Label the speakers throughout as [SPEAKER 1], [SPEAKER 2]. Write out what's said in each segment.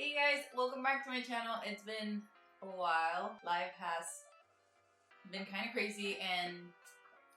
[SPEAKER 1] Hey guys, welcome back to my channel. It's been a while. Life has been kind of crazy and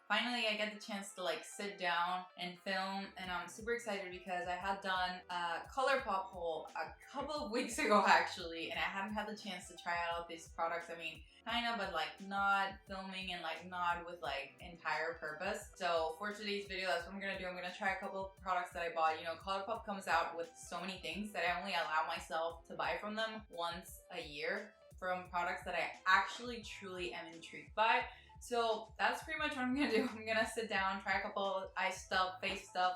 [SPEAKER 1] finally I get the chance to like sit down and film, and I'm super excited because I had done a Colourpop haul a couple of weeks ago actually, and I haven't had the chance to try out these products. I mean, kind of, but like not filming and like not with like entire purpose. So for today's video, that's what I'm gonna do. I'm gonna try a couple of products that I bought. You know, Colourpop comes out with so many things that I only allow myself to buy from them once a year, from products that I actually truly am intrigued by. So that's pretty much what I'm gonna do. I'm gonna sit down, try a couple of eye stuff, face stuff,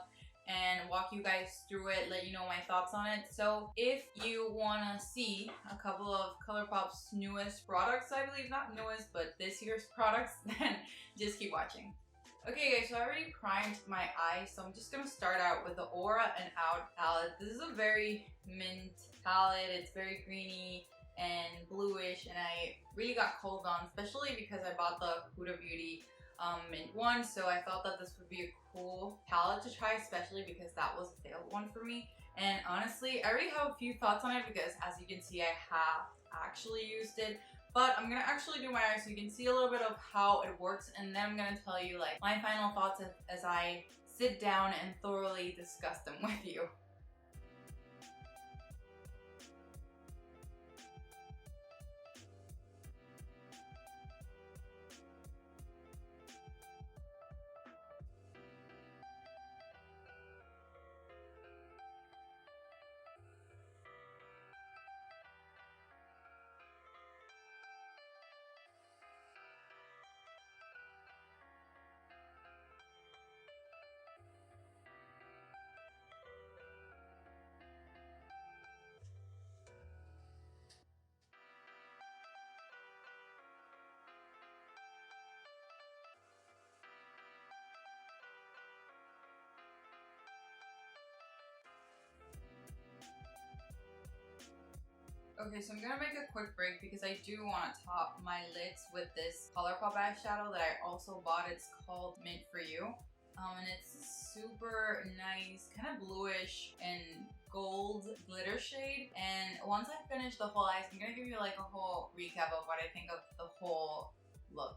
[SPEAKER 1] and walk you guys through it, let you know my thoughts on it. So if you wanna see a couple of Colourpop's newest products, I believe, not newest, but this year's products, then just keep watching. Okay guys, so I already primed my eyes, so I'm just gonna start out with the Aura and Out palette. This is a very mint palette. It's very greeny and bluish, and I really got cold on, especially because I bought the Huda Beauty mint one, so I thought that this would be a cool palette to try, especially because that was a failed one for me. And honestly, I already have a few thoughts on it because, as you can see, I have actually used it. But I'm gonna actually do my eyes so you can see a little bit of how it works, and then I'm gonna tell you like my final thoughts as I sit down and thoroughly discuss them with you. Okay, so I'm gonna make a quick break because I do want to top my lids with this Colourpop eyeshadow that I also bought. It's called Mint For You. And it's super nice, kind of bluish and gold glitter shade. And once I finish the whole eyes, I'm gonna give you like a whole recap of what I think of the whole look.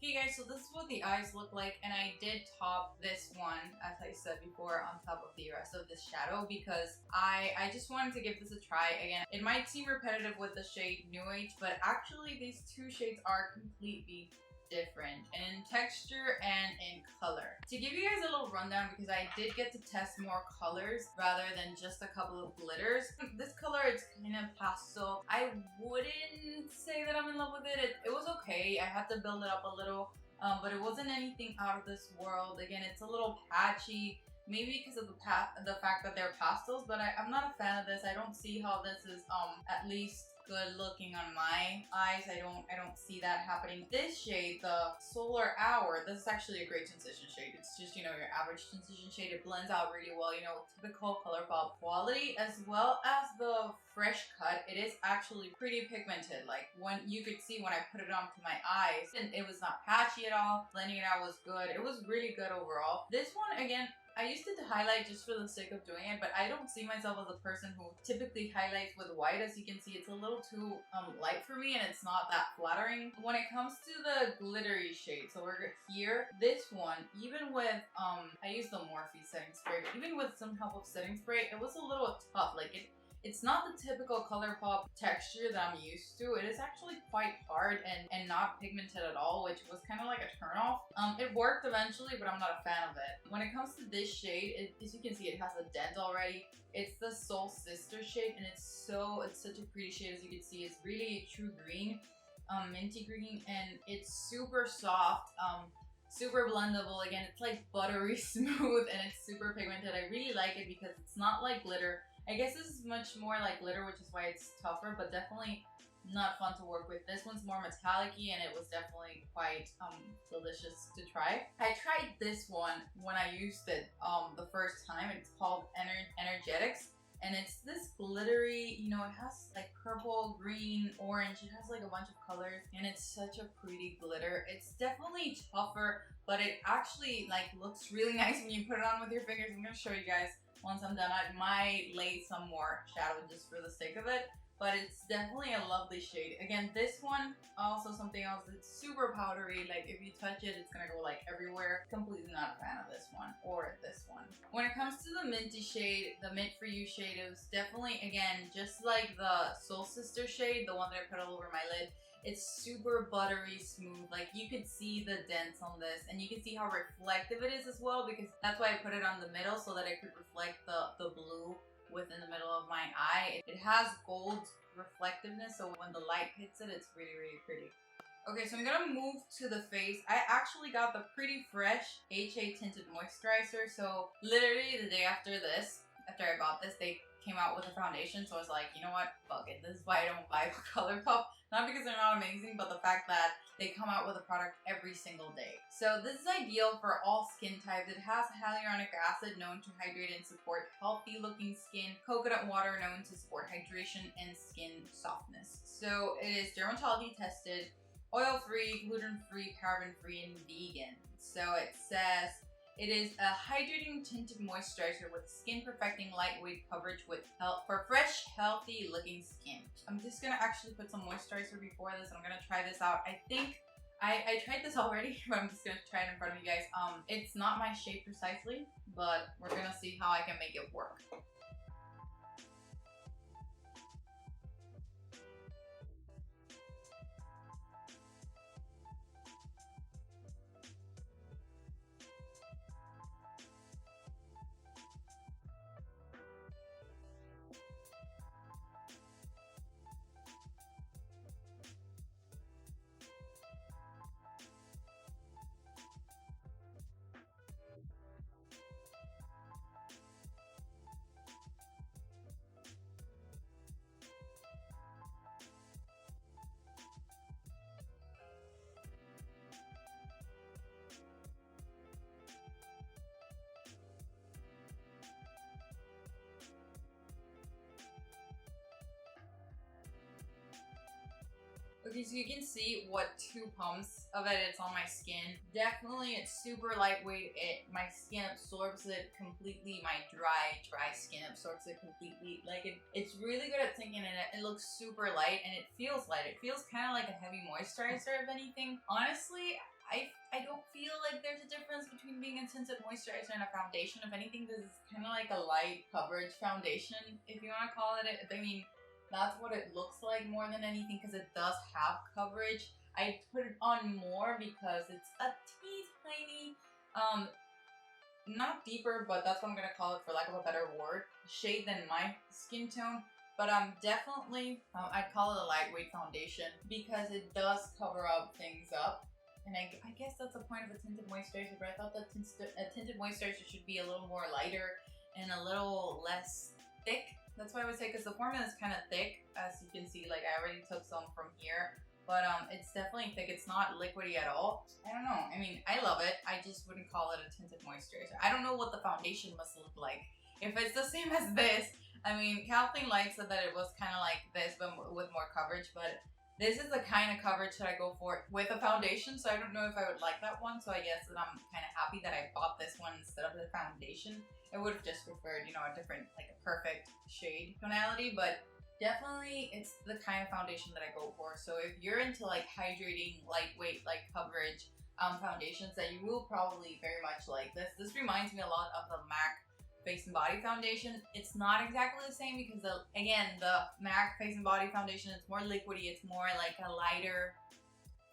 [SPEAKER 1] Okay guys, so this is what the eyes look like, and I did top this one, as I said before, on top of the rest of this shadow because I just wanted to give this a try. Again, it might seem repetitive with the shade New Age, but actually these two shades are completely different in texture and in color. To give you guys a little rundown, because I did get to test more colors rather than just a couple of glitters. This color, it's kind of pastel. I wouldn't say that I'm in love with it. It was okay. I had to build it up a little, but it wasn't anything out of this world. Again, it's a little patchy. Maybe because of the fact that they're pastels, but I'm not a fan of this. I don't see how this is at least good looking on my eyes. I don't see that happening. This shade, the Solar Hour, this is actually a great transition shade. It's just, you know, your average transition shade. It blends out really well, you know, typical Colourpop quality, as well as the fresh cut. It is actually pretty pigmented. Like, when you could see when I put it onto my eyes, and it was not patchy at all. Blending it out was good. It was really good overall. This one, again, I used it to highlight just for the sake of doing it, but I don't see myself as a person who typically highlights with white. As you can see, it's a little too light for me, and it's not that flattering. When it comes to the glittery shade, so we're here, this one, even with, I used the Morphe setting spray, but even with some help of setting spray, it was a little tough. Like, it's not the typical Colourpop texture that I'm used to. It is actually quite hard and not pigmented at all, which was kind of like a turnoff. It worked eventually, but I'm not a fan of it. When it comes to this shade, as you can see, it has a dent already. It's the Soul Sister shade, and it's such a pretty shade. As you can see, it's really true green, minty green, and it's super soft. Super blendable. Again, it's like buttery smooth, and it's super pigmented. I really like it because it's not like glitter. I guess this is much more like glitter, which is why it's tougher, but definitely not fun to work with. This one's more metallic-y, and it was definitely quite delicious to try. I tried this one when I used it the first time. It's called and it's this glittery, you know, it has like purple, green, orange, it has like a bunch of colors, and it's such a pretty glitter. It's definitely tougher, but it actually like looks really nice when you put it on with your fingers. I'm gonna show you guys once I'm done. I might lay some more shadow just for the sake of it, but it's definitely a lovely shade. Again, this one, also something else, it's super powdery. Like if you touch it, it's gonna go like everywhere. Completely not a fan of this one or this one. When it comes to the minty shade, the Mint For You shade, it was definitely, again, just like the Soul Sister shade, the one that I put all over my lid. It's super buttery smooth. Like you could see the dents on this, and you can see how reflective it is as well, because that's why I put it on the middle so that it could reflect the blue within the middle of my eye. It has gold reflectiveness, so when the light hits it, it's really, really pretty. Okay, so I'm gonna move to the face. I actually got the Pretty Fresh HA Tinted Moisturizer. So literally the day after this, after I bought this, they came out with a foundation. So I was like, you know what, fuck it. This is why I don't buy Colourpop. Not because they're not amazing, but the fact that they come out with a product every single day. So this is ideal for all skin types. It has hyaluronic acid, known to hydrate and support healthy looking skin. Coconut water, known to support hydration and skin softness. So it is dermatology tested, oil-free, gluten-free, paraben-free, and vegan. So it says it is a hydrating tinted moisturizer with skin perfecting lightweight coverage for fresh, healthy looking skin. I'm just gonna actually put some moisturizer before this. I'm gonna try this out. I think I tried this already, but I'm just gonna try it in front of you guys. It's not my shape precisely, but we're gonna see how I can make it work. Okay, so you can see what 2 pumps of it's on my skin. Definitely, it's super lightweight. My skin absorbs it completely. My dry skin absorbs it completely. Like it's really good at sinking in. It looks super light, and it feels light. It feels kind of like a heavy moisturizer, if anything. Honestly, I don't feel like there's a difference between being a tinted moisturizer and a foundation. If anything, this is kind of like a light coverage foundation, if you want to call it. I mean, that's what it looks like more than anything, because it does have coverage. I put it on more because it's a teeny tiny, not deeper, but that's what I'm gonna call it for lack of a better word, shade than my skin tone. But definitely, I'd call it a lightweight foundation because it does cover up things up. And I guess that's the point of a tinted moisturizer, but I thought that a tinted moisturizer should be a little more lighter and a little less thick. That's why I would say, because the formula is kind of thick, as you can see. Like I already took some from here, but it's definitely thick. It's not liquidy at all. I don't know. I mean, I love it. I just wouldn't call it a tinted moisturizer. I don't know what the foundation must look like. If it's the same as this, I mean, Kathleen Light said that it was kind of like this, but with more coverage. But this is the kind of coverage that I go for with a foundation, so I don't know if I would like that one. So I guess that I'm kind of happy that I bought this one instead of the foundation. I would have just preferred, you know, a different, like a perfect shade tonality, but definitely it's the kind of foundation that I go for. So if you're into like hydrating, lightweight, like coverage foundations, then you will probably very much like this. This reminds me a lot of the MAC Face and Body Foundation. It's not exactly the same because, again, the MAC Face and Body Foundation, it's more liquidy. It's more like a lighter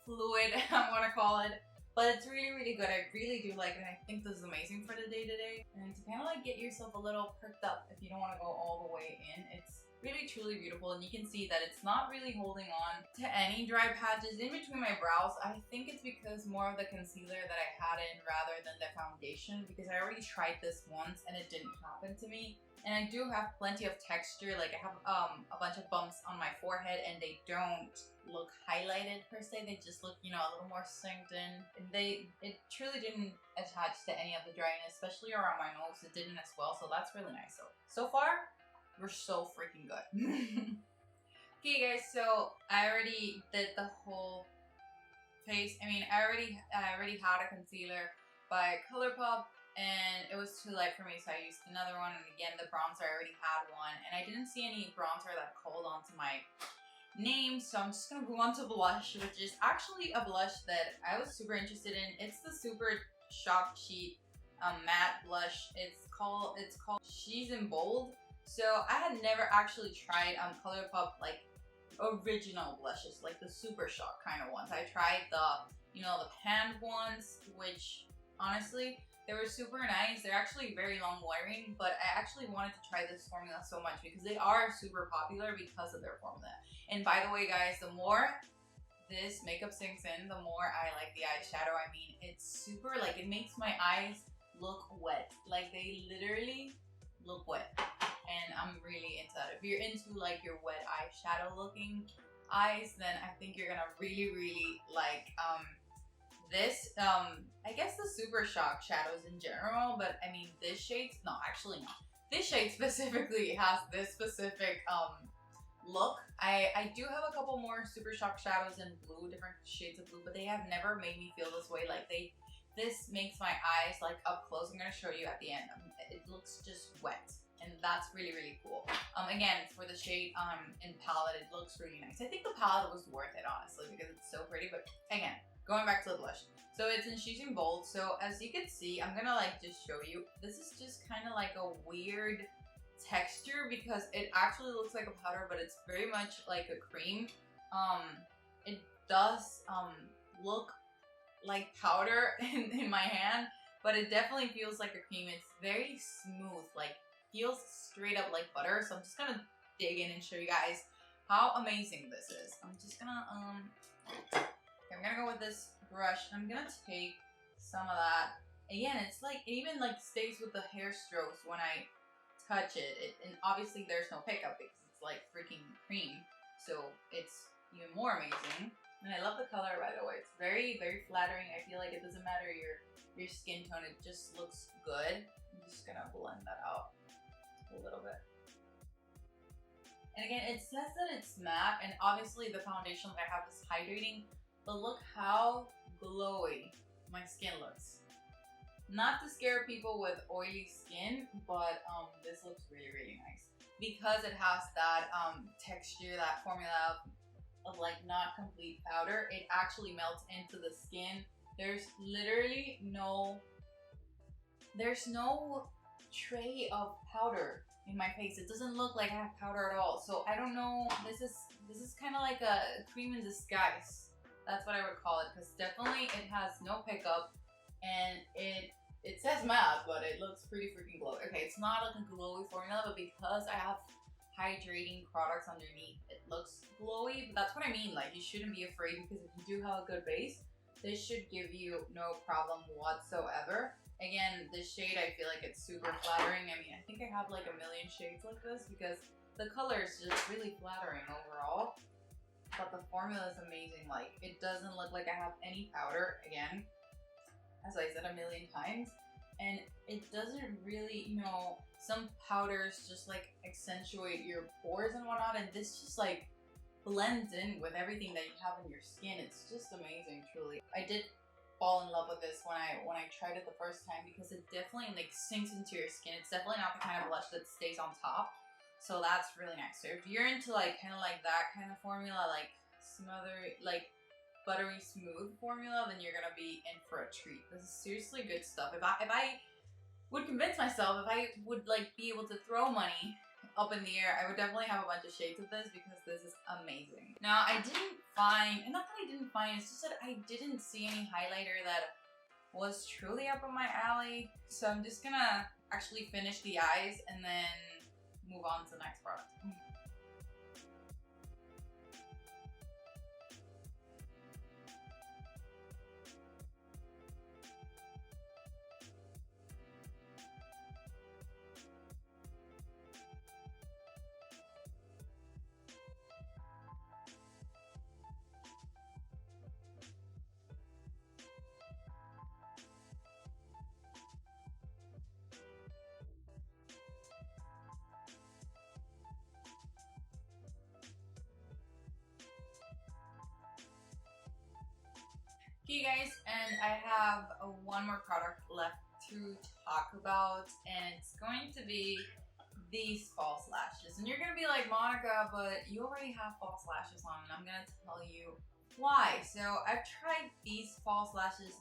[SPEAKER 1] fluid, I want to call it. But it's really, really good. I really do like it, and I think this is amazing for the day-to-day. And to kind of like get yourself a little perked up if you don't want to go all the way in. It's really, truly beautiful, and you can see that it's not really holding on to any dry patches in between my brows. I think it's because more of the concealer that I had in rather than the foundation, because I already tried this once and it didn't happen to me. And I do have plenty of texture. Like I have a bunch of bumps on my forehead, and they don't look highlighted per se. They just look, you know, a little more synced in. It truly didn't attach to any of the dryness, especially around my nose. It didn't as well, so that's really nice. So far, were so freaking good. Okay guys, so I already did the whole face. I mean, I already had a concealer by Colourpop, and it was too light for me, so I used another one. And again, the bronzer, I already had one, and I didn't see any bronzer that called onto my name, so I'm just gonna go on to blush, which is actually a blush that I was super interested in. It's the Super Shock Sheet matte blush. It's called She's in Bold. So I had never actually tried Colourpop like original blushes, like the Super Shock kind of ones. I tried the, you know, the pan ones, which honestly, they were super nice. They're actually very long wearing, but I actually wanted to try this formula so much because they are super popular because of their formula. And by the way, guys, the more this makeup sinks in, the more I like the eyeshadow. I mean, it's super, like, it makes my eyes look wet. Like, they literally look wet. And I'm really into that. If you're into like your wet eyeshadow looking eyes, then I think you're gonna really, really like this. I guess the Super Shock shadows in general, but I mean this shade, no, actually not. This shade specifically has this specific look. I do have a couple more Super Shock shadows in blue, different shades of blue, but they have never made me feel this way. Like this makes my eyes like up close. I'm gonna show you at the end. It looks just wet. And that's really, really cool. Again, for the shade in palette, it looks really nice. I think the palette was worth it, honestly, because it's so pretty. But again, going back to the blush. So it's in She's in Bold. So as you can see, I'm gonna like just show you. This is just kind of like a weird texture because it actually looks like a powder, but it's very much like a cream. It does look like powder in my hand, but it definitely feels like a cream. It's very smooth, like feels straight up like butter. So I'm just gonna dig in and show you guys how amazing this is. I'm just gonna I'm gonna go with this brush. I'm gonna take some of that. Again, it's like it even like stays with the hair strokes when I touch it. And obviously there's no pickup because it's like freaking cream, so it's even more amazing. And I love the color, by the way. It's very, very flattering. I feel like it doesn't matter your skin tone, it just looks good. I'm just gonna blend that out a little bit. And again, it says that it's matte, and obviously the foundation that I have is hydrating, but look how glowy my skin looks. Not to scare people with oily skin, but this looks really, really nice. Because it has that texture, that formula of like not complete powder, it actually melts into the skin. There's literally no tray of powder in my face. It doesn't look like I have powder at all. So I don't know, this is kind of like a cream in disguise. That's what I would call it, because definitely it has no pickup, and it says matte, but it looks pretty freaking glowy. Okay, it's not like a glowy formula, but because I have hydrating products underneath, it looks glowy. But that's what I mean, like you shouldn't be afraid, because if you do have a good base, this should give you no problem whatsoever. Again, this shade, I feel like it's super flattering. I mean, I think I have like a million shades like this because the color is just really flattering overall. But the formula is amazing. Like, it doesn't look like I have any powder, again, as I said a million times. And it doesn't really, you know, some powders just like accentuate your pores and whatnot, and this just like blends in with everything that you have in your skin. It's just amazing, truly. I did fall in love with this when I tried it the first time, because it definitely like sinks into your skin. It's definitely not the kind of blush that stays on top, so that's really nice. So if you're into like kind of like that kind of formula, like like buttery smooth formula, then you're gonna be in for a treat. This is seriously good stuff. If I would convince myself, if I would like be able to throw money up in the air, I would definitely have a bunch of shades of this, because this is amazing. Now, I didn't find, and not that I didn't find, it's just that I didn't see any highlighter that was truly up on my alley. So I'm just gonna actually finish the eyes and then move on to the next product. Okay guys, and I have one more product left to talk about, and it's going to be these false lashes. And you're gonna be like, Monica, but you already have false lashes on, and I'm gonna tell you why. So I've tried these false lashes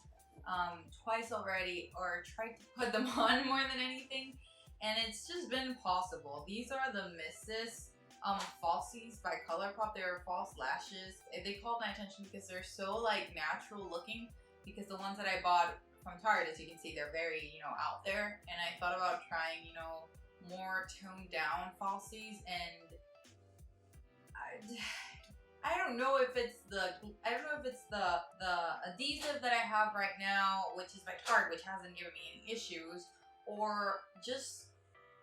[SPEAKER 1] twice already, or tried to put them on more than anything, and it's just been impossible. These are the Misses falsies by Colourpop. They're false lashes. They called my attention because they're so like natural looking, because the ones that I bought from Target, as you can see, they're very, you know, out there, and I thought about trying, you know, more toned down falsies, and I don't know if it's the adhesive that I have right now, which is by Target, which hasn't given me any issues, or just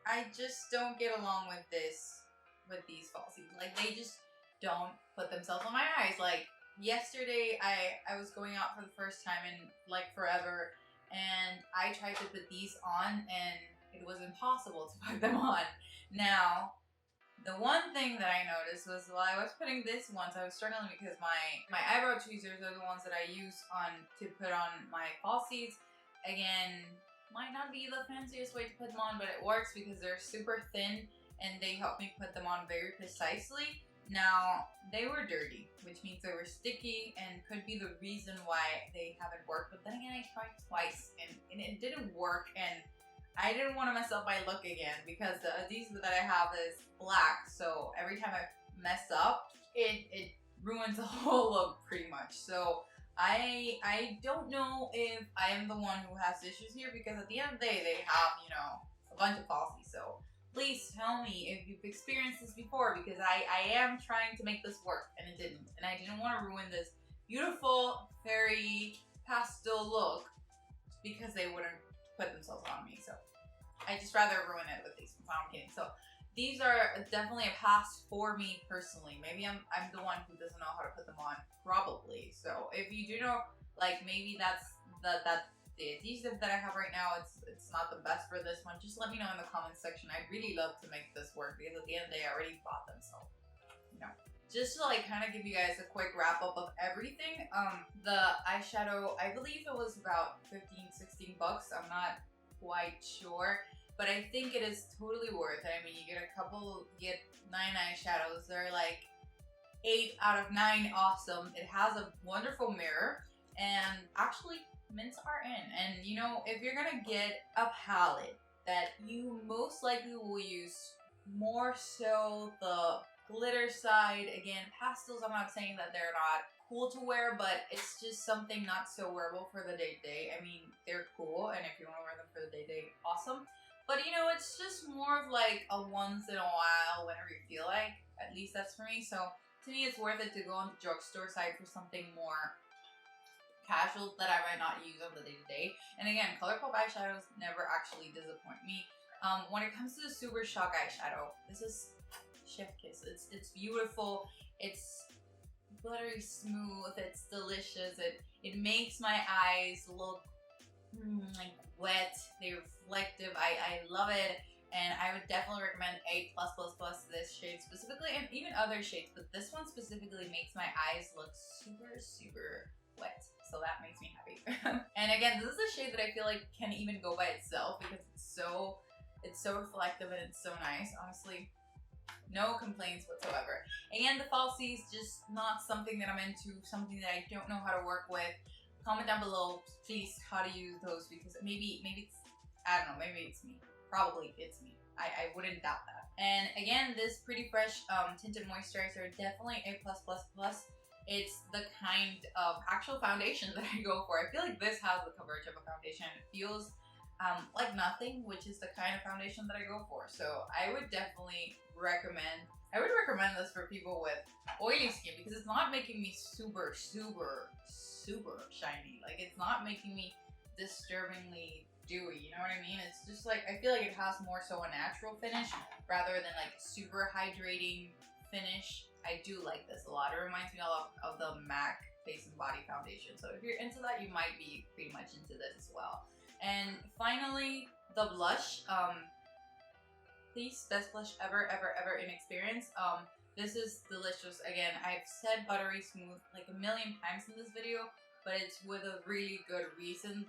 [SPEAKER 1] I just don't get along with these falsies. Like, they just don't put themselves on my eyes. Like yesterday, I was going out for the first time in like forever, and I tried to put these on, and it was impossible to put them on. Now, the one thing that I noticed was while I was putting this once, I was struggling because my eyebrow tweezers are the ones that I use to put on my falsies. Again, might not be the fanciest way to put them on, but it works because they're super thin and they help me put them on very precisely. Now, they were dirty, which means they were sticky and could be the reason why they haven't worked. But then again, I tried twice and it didn't work, and I didn't want to mess up my look again because the adhesive that I have is black, so every time I mess up, it ruins the whole look pretty much. So I don't know if I am the one who has issues here, because at the end of the day, they have, you know, a bunch of falsies. So please tell me if you've experienced this before, because I am trying to make this work and it didn't. And I didn't want to ruin this beautiful, fairy pastel look because they wouldn't put themselves on me. So I just rather ruin it with these ones. I'm kidding. So these are definitely a pass for me personally. Maybe I'm the one who doesn't know how to put them on, probably. So if you do know, like, maybe that's the adhesive that I have right now, it's not the best for this one, just let me know in the comments section. I'd really love to make this work, because at the end of the day, I already bought them. So, you know, just to like kind of give you guys a quick wrap up of everything. The eyeshadow, I believe it was about 15-16 bucks. I'm not quite sure, but I think it is totally worth it. I mean, you get 9 eyeshadows. They're like 8 out of 9 awesome. It has a wonderful mirror, and actually mints are in. And you know, if you're gonna get a palette that you most likely will use more so the glitter side, again, pastels, I'm not saying that they're not cool to wear, but it's just something not so wearable for the day-to-day. I mean, they're cool, and if you want to wear them for the day-to-day, awesome. But you know, it's just more of like a once in a while, whenever you feel like. At least that's for me. So to me, it's worth it to go on the drugstore side for something more casual that I might not use on the day-to-day. And again, Colourpop eyeshadows never actually disappoint me. When it comes to the Super Shock eyeshadow, this is chef kiss. It's beautiful. It's glittery smooth. It's delicious. It makes my eyes look like wet. They're reflective. I love it. And I would definitely recommend A+++ this shade specifically, and even other shades, but this one specifically makes my eyes look super, super wet. So that makes me happy. And again, this is a shade that I feel like can even go by itself, because it's so reflective and it's so nice. Honestly, no complaints whatsoever. Again, the falsies, just not something that I'm into, something that I don't know how to work with. Comment down below, please, how to use those, because maybe it's, I don't know, maybe it's me. Probably it's me. I wouldn't doubt that. And again, this Pretty Fresh Tinted Moisturizer, definitely A+++. It's the kind of actual foundation that I go for. I feel like this has the coverage of a foundation. It feels like nothing, which is the kind of foundation that I go for. So I would definitely recommend this for people with oily skin, because it's not making me super, super, super shiny. Like, it's not making me disturbingly dewy, you know what I mean? It's just like, I feel like it has more so a natural finish rather than like super hydrating finish. I do like this a lot. It reminds me a lot of the MAC Face and Body Foundation. So if you're into that, you might be pretty much into this as well. And finally, the blush. Please, best blush ever in experience. This is delicious. Again, I've said buttery smooth like a million times in this video, but it's with a really good reason.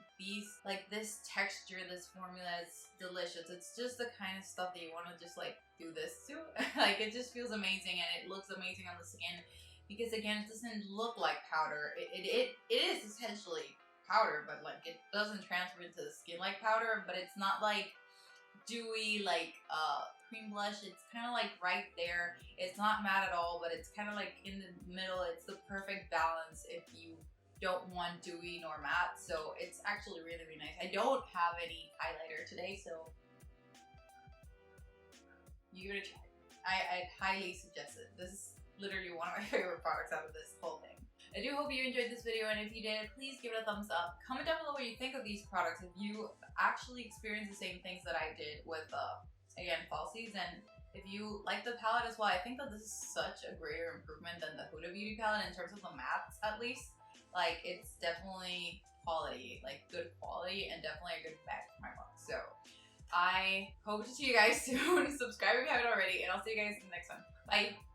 [SPEAKER 1] This texture, this formula is delicious. It's just the kind of stuff that you want to just like do this to. Like, it just feels amazing and it looks amazing on the skin because again, it doesn't look like powder. It is essentially powder, but like it doesn't transfer into the skin like powder, but it's not like dewy like cream blush. It's kind of like right there. It's not matte at all, but it's kind of like in the middle. It's the perfect balance if you don't want dewy nor matte, so it's actually really, really nice. I don't have any highlighter today, so you gotta try it. I'd highly suggest it. This is literally one of my favorite products out of this whole thing. I do hope you enjoyed this video, and if you did, please give it a thumbs up. Comment down below what you think of these products, if you actually experience the same things that I did with, again, falsies, and if you like the palette as well. I think that this is such a greater improvement than the Huda Beauty palette in terms of the mattes, at least. Like, it's definitely quality, like good quality, and definitely a good bang for my buck. So, I hope to see you guys soon. Subscribe if you haven't already, and I'll see you guys in the next one. Bye!